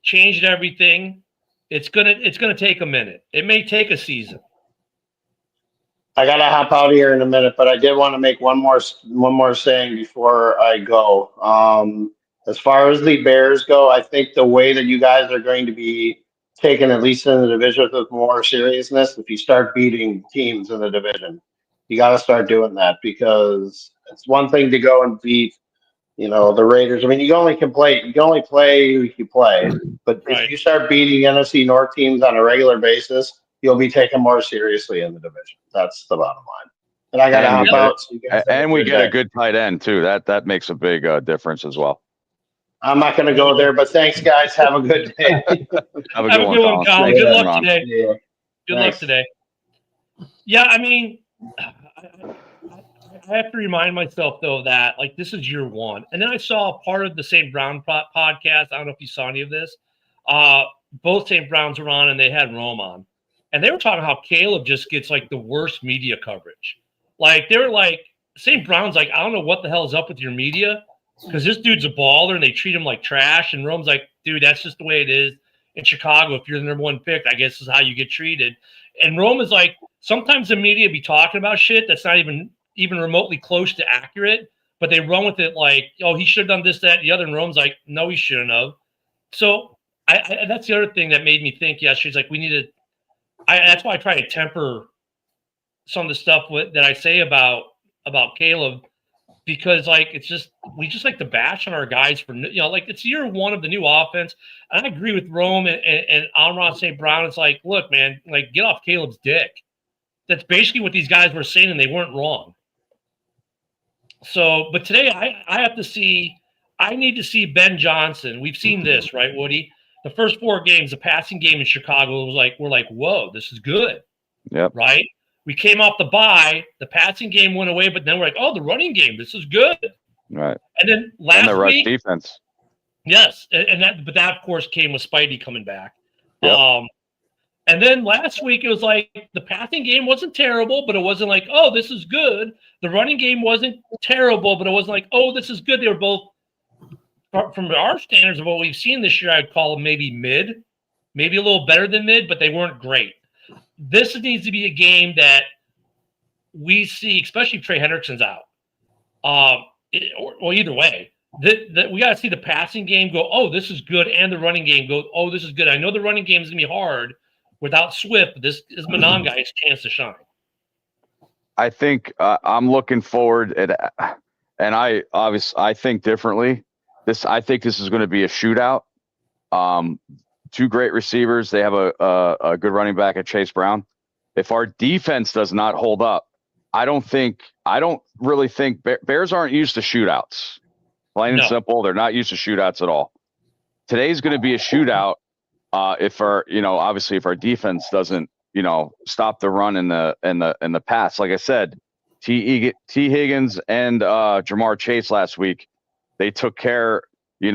changed everything. It's gonna take a minute. It may take a season. I gotta hop out here in a minute, but I did want to make one more saying before I go. As far as the Bears go, I think the way that you guys are going to be taken, at least in the division, with more seriousness, if you start beating teams in the division, you got to start doing that, because it's one thing to go and beat, the Raiders. I mean, you can only play who you play, but if you start beating NFC North teams on a regular basis, you'll be taken more seriously in the division. That's the bottom line. And I got to hop out. So we get a good tight end too. That makes a big difference as well. I'm not going to go there, but thanks, guys. Have a good day. Have a good one, Colin. Colin. Thanks, Good luck Ron. today. Yeah. Good Thanks. luck today. Yeah, I mean, I have to remind myself, though, that, like, this is year one. And then I saw part of the St. Brown podcast. I don't know if you saw any of this. Both St. Browns were on, and they had Rome on. And they were talking how Caleb just gets, like, the worst media coverage. Like, they were like, St. Brown's like, I don't know what the hell is up with your media, because this dude's a baller, and they treat him like trash. And Rome's like, dude, that's just the way it is. In Chicago, if you're the number one pick, I guess is how you get treated. And Rome is like, sometimes the media be talking about shit that's not even remotely close to accurate, but they run with it like, oh, he should have done this, that, and the other. And Rome's like, no, he shouldn't have. So I that's the other thing that made me think, yeah, she's like, we need to, that's why I try to temper some of the stuff that I say about Caleb, because like, we just like to bash on our guys for, like, it's year one of the new offense. And I agree with Rome and Amon St. Brown. It's like, look, man, like, get off Caleb's dick. That's basically what these guys were saying, and they weren't wrong. So, but today I need to see Ben Johnson. We've seen this, right, Woody? The first 4 games, the passing game in Chicago was like, we're like, whoa, this is good. Yep. Right? We came off the bye, the passing game went away, but then we're like, oh, the running game, this is good. Right. And then last and the rush week, defense. yes, but that of course came with Spidey coming back. Yep. And then last week, it was like the passing game wasn't terrible, but it wasn't like, oh, this is good. The running game wasn't terrible, but it wasn't like, oh, this is good. They were both, from our standards of what we've seen this year, I'd call them maybe mid, maybe a little better than mid, but they weren't great. This needs to be a game that we see, especially if Trey Hendrickson's out. Or either way, that we got to see the passing game go, oh, this is good, and the running game go, oh, this is good. I know the running game is going to be hard without Swift, but this is Manon guy's chance to shine. I think I'm looking forward at, and I think differently. I think this is going to be a shootout. 2 great receivers. They have a good running back at Chase Brown. If our defense does not hold up, I don't really think Bears aren't used to shootouts. Plain and simple, they're not used to shootouts at all. Today's going to be a shootout. If obviously if our defense doesn't, stop the run and the pass. Like I said, T. Higgins and Jamar Chase last week, they took care, with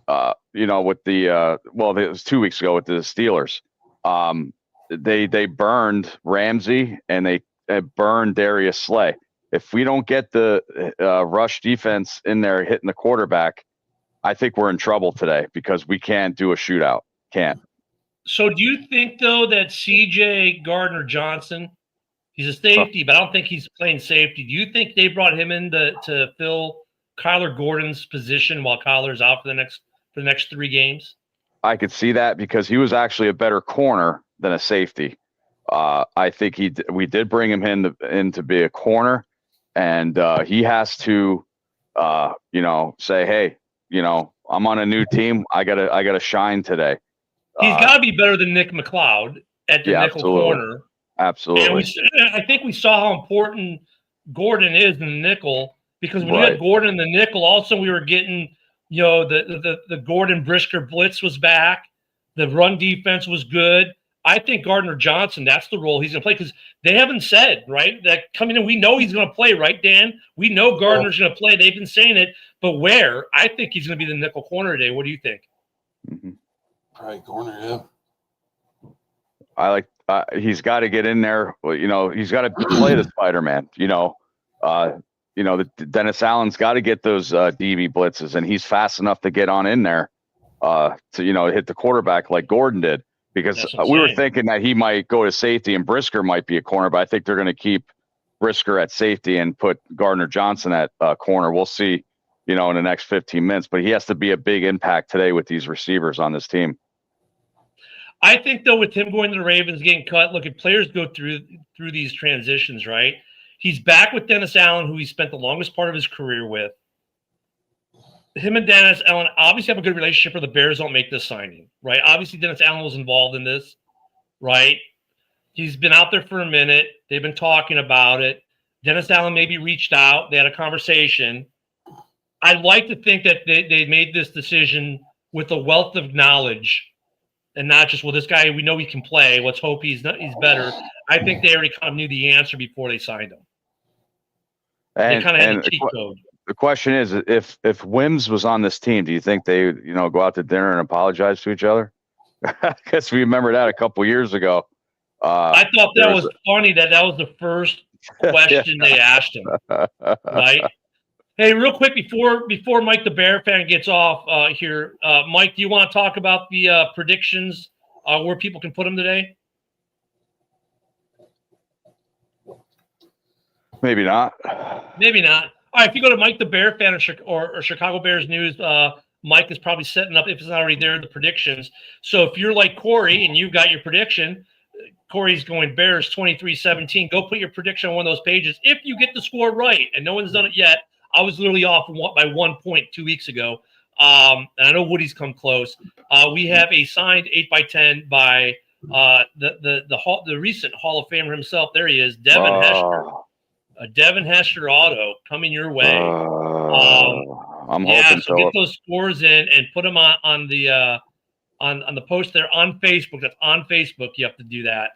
the it was 2 weeks ago with the Steelers. They burned Ramsey and they burned Darius Slay. If we don't get the rush defense in there hitting the quarterback, I think we're in trouble today because we can't do a shootout. Can't. So do you think, though, that C.J. Gardner-Johnson, he's a safety, but I don't think he's playing safety. Do you think they brought him in to fill Kyler Gordon's position while Kyler's out for the next 3 games? I could see that because he was actually a better corner than a safety. I think we did bring him in to be a corner, and he has to, say, hey, I'm on a new team. I gotta shine today. He's got to be better than Nick McLeod at the nickel corner. Absolutely. And I think we saw how important Gordon is in the nickel, because when we had Gordon in the nickel, also we were getting, the Gordon Brisker blitz was back. The run defense was good. I think Gardner-Johnson, that's the role he's going to play, because they haven't said, right, that coming in, we know he's going to play, right, Dan? We know Gardner's going to play. They've been saying it, but where? I think he's going to be the nickel corner today. What do you think? Mm-hmm. Right corner, yeah. I like. He's got to get in there. He's got to play the Spider-Man. The Dennis Allen's got to get those DB blitzes, and he's fast enough to get on in there to hit the quarterback like Gordon did. Because we were thinking that he might go to safety and Brisker might be a corner, but I think they're going to keep Brisker at safety and put Gardner-Johnson at corner. We'll see, in the next 15 minutes. But he has to be a big impact today with these receivers on this team. I think, though, with him going to the Ravens, getting cut, look, if players go through these transitions, right? He's back with Dennis Allen, who he spent the longest part of his career with. Him and Dennis Allen obviously have a good relationship, or the Bears don't make this signing, right? Obviously, Dennis Allen was involved in this, right? He's been out there for a minute. They've been talking about it. Dennis Allen maybe reached out. They had a conversation. I'd like to think that they made this decision with a wealth of knowledge and not just, well, this guy, we know he can play. Let's hope he's better. I think they already kind of knew the answer before they signed him. They kind of had a cheat code. The question is, if Wims was on this team, do you think they, go out to dinner and apologize to each other? Because we remember that a couple years ago. I thought that was funny that was the first question they asked him. Right? Hey, real quick before Mike the Bear fan gets off here, Mike, do you want to talk about the predictions where people can put them today? Maybe not. Maybe not. All right, if you go to Mike the Bear fan or Chicago Bears News, Mike is probably setting up, if it's not already there, the predictions. So if you're like Corey and you've got your prediction, Corey's going Bears 23-17. Go put your prediction on one of those pages. If you get the score right, and no one's done it yet, I was literally off by 1 point 2 weeks ago. And I know Woody's come close. We have a signed 8x10 by the recent Hall of Famer himself. There he is, Devin Hester. A Devin Hester auto coming your way. I'm hoping so. Get those scores in and put them on the post there on Facebook. That's on Facebook. You have to do that.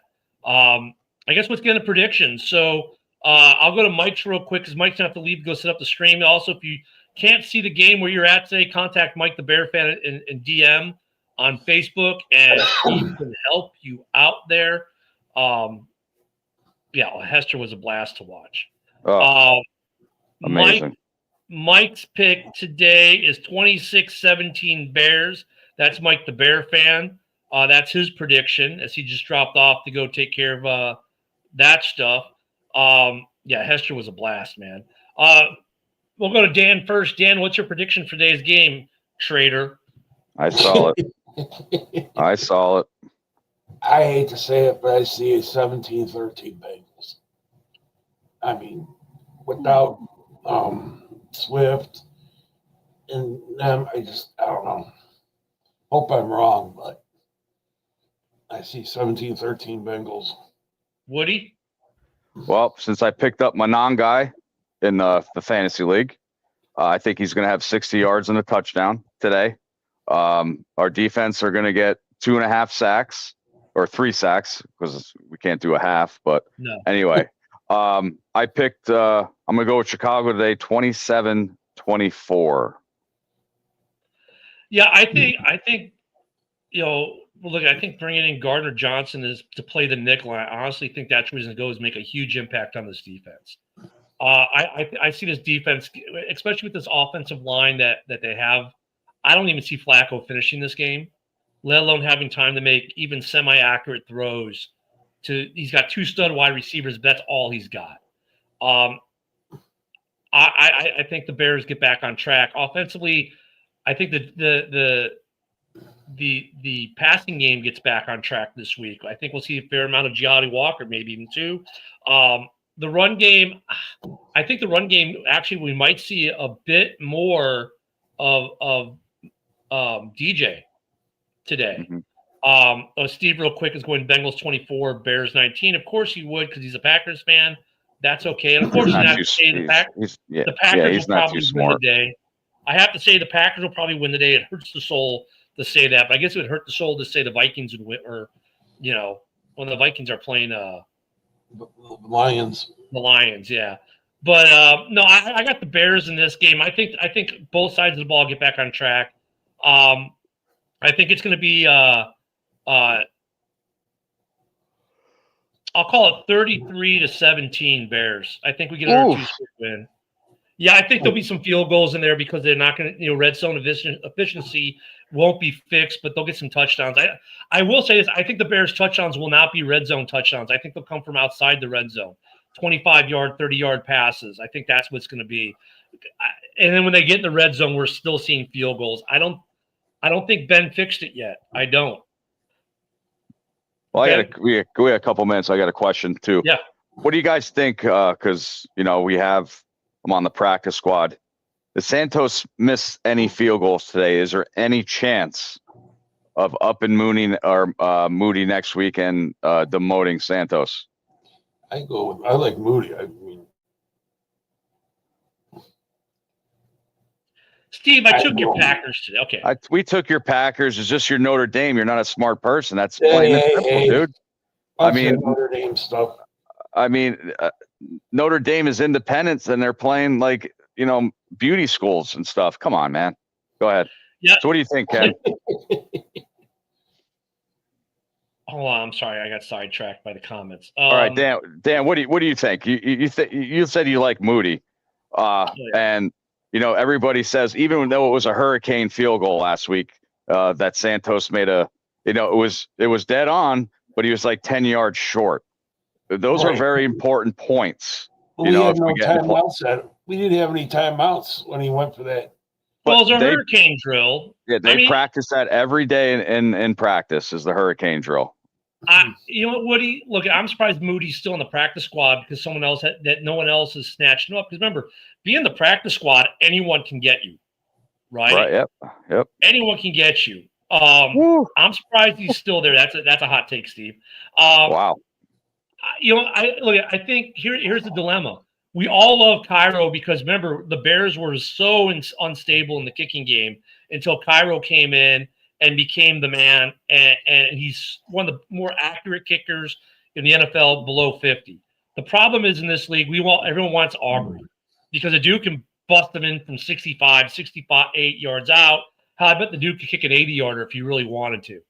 I guess let's get into predictions. So I'll go to Mike's real quick because Mike's gonna have to leave to go set up the stream. Also, if you can't see the game where you're at today, contact Mike the Bear fan in DM on Facebook, and he can help you out there. Hester was a blast to watch. Amazing. Mike's pick today is 26-17 Bears. That's Mike the Bear fan. That's his prediction as he just dropped off to go take care of that stuff. Hester was a blast, man. We'll go to Dan first. Dan, what's your prediction for today's game, Trader? I saw it. I saw it. I hate to say it, but I see a 17-13 Bengals. I mean, without Swift and them, I don't know. Hope I'm wrong, but I see 17-13 Bengals. Woody? Well, since I picked up my non-guy in the fantasy league, I think he's going to have 60 yards and a touchdown today. Our defense are going to get 2.5 sacks or 3 sacks because we can't do a half. But anyway, I picked I'm going to go with Chicago today, 27-24. Yeah, I think look, I think bringing in Gardner Johnson is to play the nickel. I honestly think that's where he's going to go, is make a huge impact on this defense. I see this defense, especially with this offensive line that they have. I don't even see Flacco finishing this game, let alone having time to make even semi-accurate throws. He's got 2 stud wide receivers, but that's all he's got. I think the Bears get back on track offensively. I think the passing game gets back on track this week. I think we'll see a fair amount of Gianni Walker, maybe even 2. The run game, I think the run game, actually, we might see a bit more of DJ today. Mm-hmm. Steve, real quick, is going Bengals 24, Bears 19. Of course he would, because he's a Packers fan. That's okay. And of course, the Packers will probably win the day. I have to say the Packers will probably win the day. It hurts the soul to say that, but I guess it would hurt the soul to say the Vikings would win, or when the Vikings are playing the Lions. The Lions, yeah. But no, I got the Bears in this game. I think both sides of the ball get back on track. I think it's going to be I'll call it 33-17 Bears. I think we get another 2-6 win. Yeah, I think there'll be some field goals in there because they're not going to, red zone efficiency won't be fixed, but they'll get some touchdowns. I will say this. I think the Bears' touchdowns will not be red zone touchdowns. I think they'll come from outside the red zone, 25-yard, 30-yard passes. I think that's what's going to be. And then when they get in the red zone, we're still seeing field goals. I don't think Ben fixed it yet. I don't. Well, we have a couple minutes. I got a question too. Yeah. What do you guys think? Because I'm on the practice squad. Did Santos miss any field goals today? Is there any chance of up and Mooney or Moody next week and demoting Santos? I like Moody. I mean, Steve, I took your Packers today. Okay. We took your Packers. It's just your Notre Dame. You're not a smart person. That's plain and simple, dude. I mean, Notre Dame stuff. Notre Dame is independence, and they're playing like beauty schools and stuff. Come on, man. Go ahead. Yeah. So what do you think, Ken? Hold on, I'm sorry, I got sidetracked by the comments. All right, Dan, what do you think? You said you like Moody, and everybody says even though it was a hurricane field goal last week, that Santos made it was dead on, but he was like 10 yards short. Those are very important points. We had no timeouts. We didn't have any timeouts when he went for that. Well, it's a hurricane drill. Yeah, they practice that every day in practice is the hurricane drill. You know what, Woody? Look, I'm surprised Moody's still in the practice squad because no one else has snatched him up. Because remember, being in the practice squad, anyone can get you, right? Right. Yep. Anyone can get you. I'm surprised he's still there. That's a hot take, Steve. Wow. I think here's the dilemma. We all love Cairo because remember the Bears were so unstable in the kicking game until Cairo came in and became the man, and he's one of the more accurate kickers in the NFL below 50. The problem is in this league, everyone wants Aubrey because the Duke can bust them in from 65, 8 yards out. I bet the Duke could kick an 80-yarder if he really wanted to.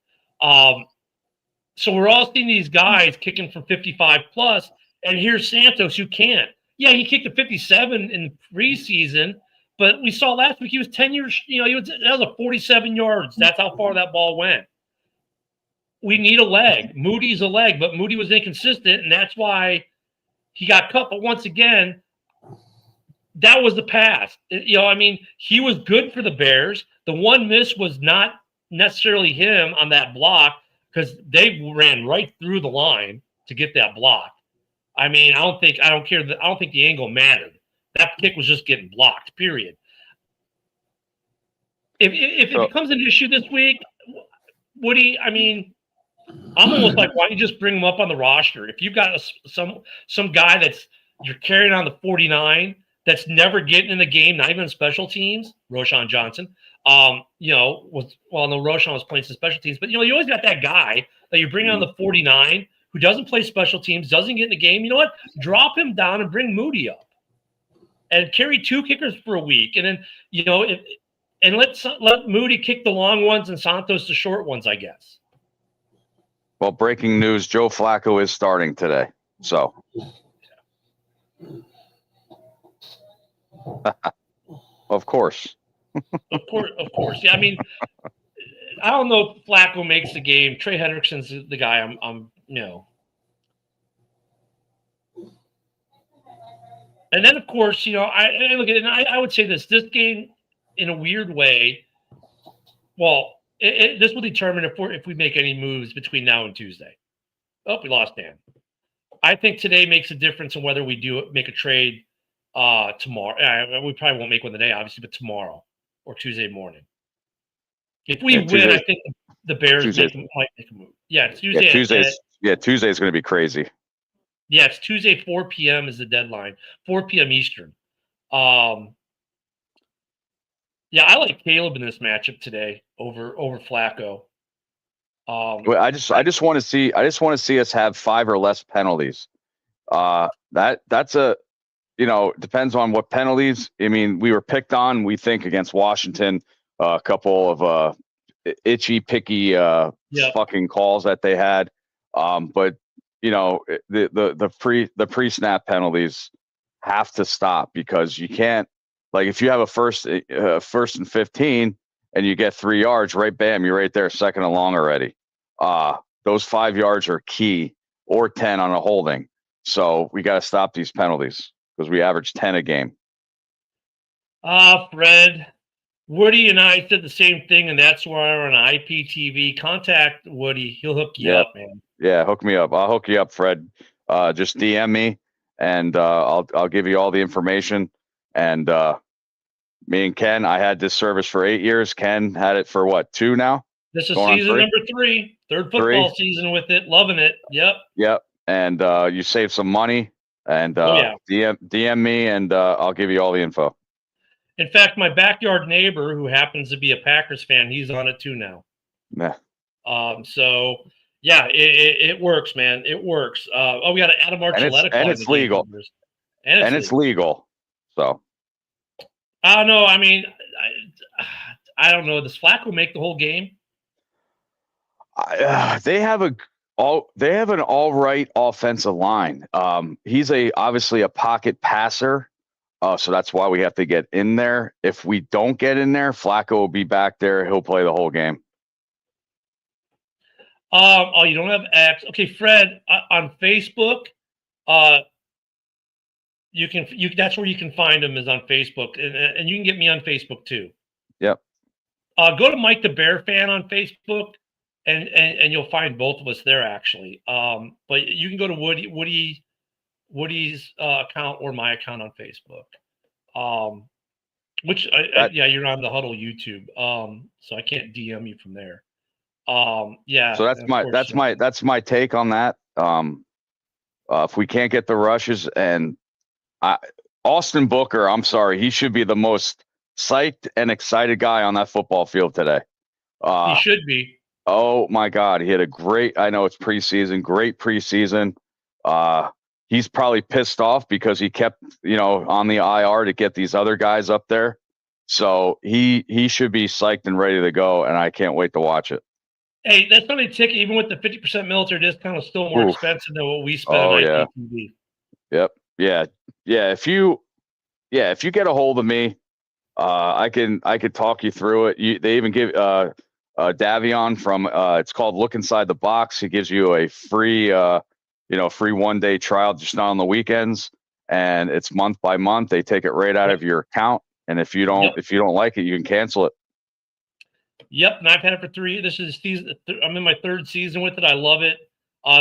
So we're all seeing these guys kicking from 55 plus, and here's Santos who can't. Yeah, he kicked a 57 in preseason, but we saw last week he was 10 years. That was a 47 yards. That's how far that ball went. We need a leg. Moody's a leg, but Moody was inconsistent, and that's why he got cut. But once again, that was the past. He was good for the Bears. The one miss was not necessarily him on that block because they ran right through the line to get that block. I don't think the angle mattered. That kick was just getting blocked, period. If it becomes an issue this week, Woody, I'm almost like, why don't you just bring him up on the roster? If you've got some guy you're carrying on the 49 that's never getting in the game, not even special teams, Roshan Johnson, no, Roshan was playing some special teams, but you always got that guy that you bring on the 49 who doesn't play special teams, doesn't get in the game. You know what? Drop him down and bring Moody up, and carry two kickers for a week, and then and let Moody kick the long ones and Santos the short ones, I guess. Well, breaking news: Joe Flacco is starting today. So, of course. Of course. Yeah, I don't know if Flacco makes the game. Trey Hendrickson's the guy I'm. And then, of course, I look at it, and I would say this game, in a weird way, well, this will determine if we make any moves between now and Tuesday. Oh, we lost Dan. I think today makes a difference in whether we make a trade tomorrow. We probably won't make one today, obviously, but tomorrow or Tuesday morning. If we win, I think the Bears might make a move. Yeah, Tuesday. Tuesday is going to be crazy. Yeah, it's Tuesday, 4 p.m. is the deadline. 4 p.m. Eastern. I like Caleb in this matchup today over Flacco. I just want to see us have 5 or less penalties. That's depends on what penalties. We were picked on, we think, against Washington, a couple of itchy, picky fucking calls that they had. But the pre-snap penalties have to stop because you can't, like, if you have a first and 15 and you get 3 yards, right, bam, you're right there, second and long already. Those 5 yards are key, or 10 on a holding. So we got to stop these penalties because we average 10 a game. Fred, Woody and I said the same thing, and that's why we're on IPTV. Contact Woody. He'll hook you up, man. Yeah, hook me up. I'll hook you up, Fred. Just DM me, and I'll give you all the information. And me and Ken, I had this service for 8 years. Ken had it for what, 2 now? This is season number 3. Third football season with it. Loving it. Yep. And you save some money. And DM me, and I'll give you all the info. In fact, my backyard neighbor, who happens to be a Packers fan, he's on it too now. Yeah. So yeah, it works, man. It works. We got Adam Archuleta. And it's legal. And it's legal. So I don't know. I mean, I don't know. Does Flacco make the whole game? They have an all right offensive line. He's obviously a pocket passer. So that's why we have to get in there. If we don't get in there, Flacco will be back there. He'll play the whole game. You don't have X. Okay, Fred, on Facebook, that's where you can find him, is on Facebook, and you can get me on Facebook too. Yep. Go to Mike the Bear Fan on Facebook, and you'll find both of us there actually. But you can go to Woody's account or my account on Facebook. You're on the Huddle YouTube. So I can't DM you from there. Yeah. So that's my take on that. If we can't get the rushes, and Austin Booker, I'm sorry, he should be the most psyched and excited guy on that football field today. He should be. Oh my God, he had a great. I know it's preseason, great preseason. He's probably pissed off because he kept, on the IR to get these other guys up there. So he should be psyched and ready to go, and I can't wait to watch it. Hey, that's not a ticket. Even with the 50% military discount, is still more expensive than what we spent on IPTV. Yep. Yeah. If you get a hold of me, I could talk you through it. They even give Davion from it's called Look Inside the Box. He gives you a free free 1-day trial, just not on the weekends, and it's month by month. They take it right out of your account, and if you don't like it, you can cancel it. Yep, and I've had it for 3. This is season. I'm in my 3rd season with it. I love it.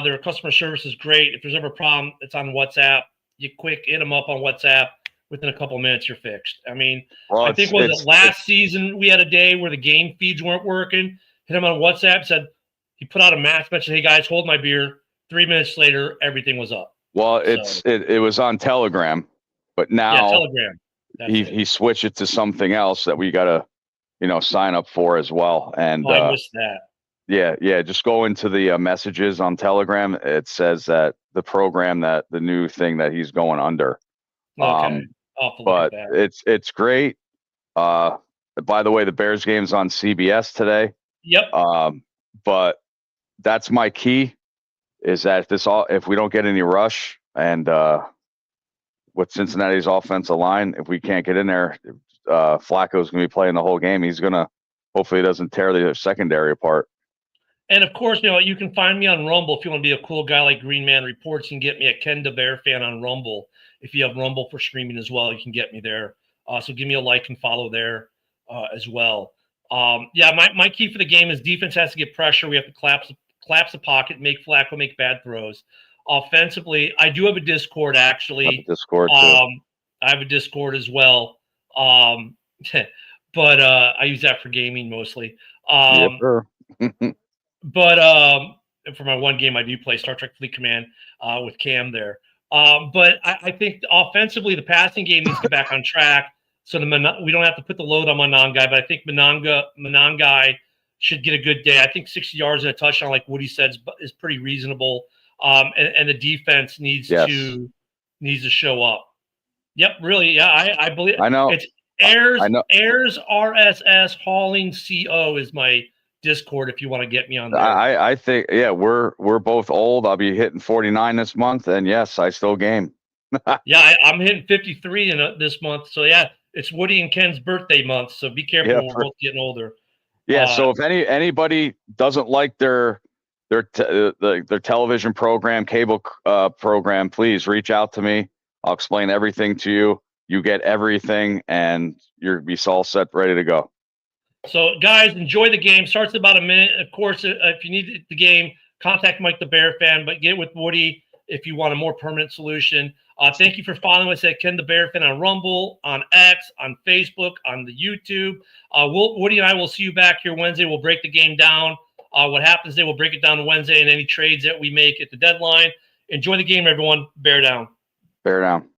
Their customer service is great. If there's ever a problem, it's on WhatsApp. You hit them up on WhatsApp. Within a couple of minutes, you're fixed. I mean, I think last season we had a day where the game feeds weren't working. Hit him on WhatsApp. Said he put out a mass message. Hey guys, hold my beer. 3 minutes later, everything was up. Well, it was on Telegram, but now Telegram. He switched it to something else that we gotta sign up for as well. And I missed that. Yeah. Just go into the messages on Telegram. It says that the new thing that he's going under. Okay. But it's great. By the way, the Bears game's on CBS today. Yep. But that's my key, is that if we don't get any rush, and with Cincinnati's offensive line, if we can't get in there, Flacco's going to be playing the whole game. He's going to, hopefully he doesn't tear the secondary apart. And of course, you can find me on Rumble. If you want to be a cool guy like Green Man Reports, you can get me at Ken the Bear Fan on Rumble. If you have Rumble for streaming as well, you can get me there. So give me a like and follow there as well. My key for the game is defense has to get pressure. We have to collapse the pocket, make Flacco make bad throws. Offensively, I do have a Discord actually. I have a Discord as well. But I use that for gaming mostly. But for my one game, I do play Star Trek Fleet Command with Cam there. But I think offensively, the passing game needs to get back on track. So we don't have to put the load on Monangai, but I think Monangai should get a good day. I think 60 yards and a touchdown, like Woody said, is pretty reasonable. And the defense needs to show up. Yep, really. Yeah, I believe. I know. It's Ayers RSS Hauling CO is my Discord if you want to get me on there. I think we're both old. I'll be hitting 49 this month, and yes, I still game. I'm hitting 53 in this month. So yeah, it's Woody and Ken's birthday month. So be careful. We're both getting older. Yeah. So if anybody doesn't like their television program, cable program, please reach out to me. I'll explain everything to you. You get everything, and you'll be all set, ready to go. So, guys, enjoy the game. Starts in about a minute. Of course, if you need the game, contact Mike the Bear Fan, but get with Woody if you want a more permanent solution. Thank you for following us at Ken the Bear Fan on Rumble, on X, on Facebook, on the YouTube. Woody and I will see you back here Wednesday. We'll break the game down. What happens today, we'll break it down on Wednesday, and any trades that we make at the deadline. Enjoy the game, everyone. Bear down. Bear down.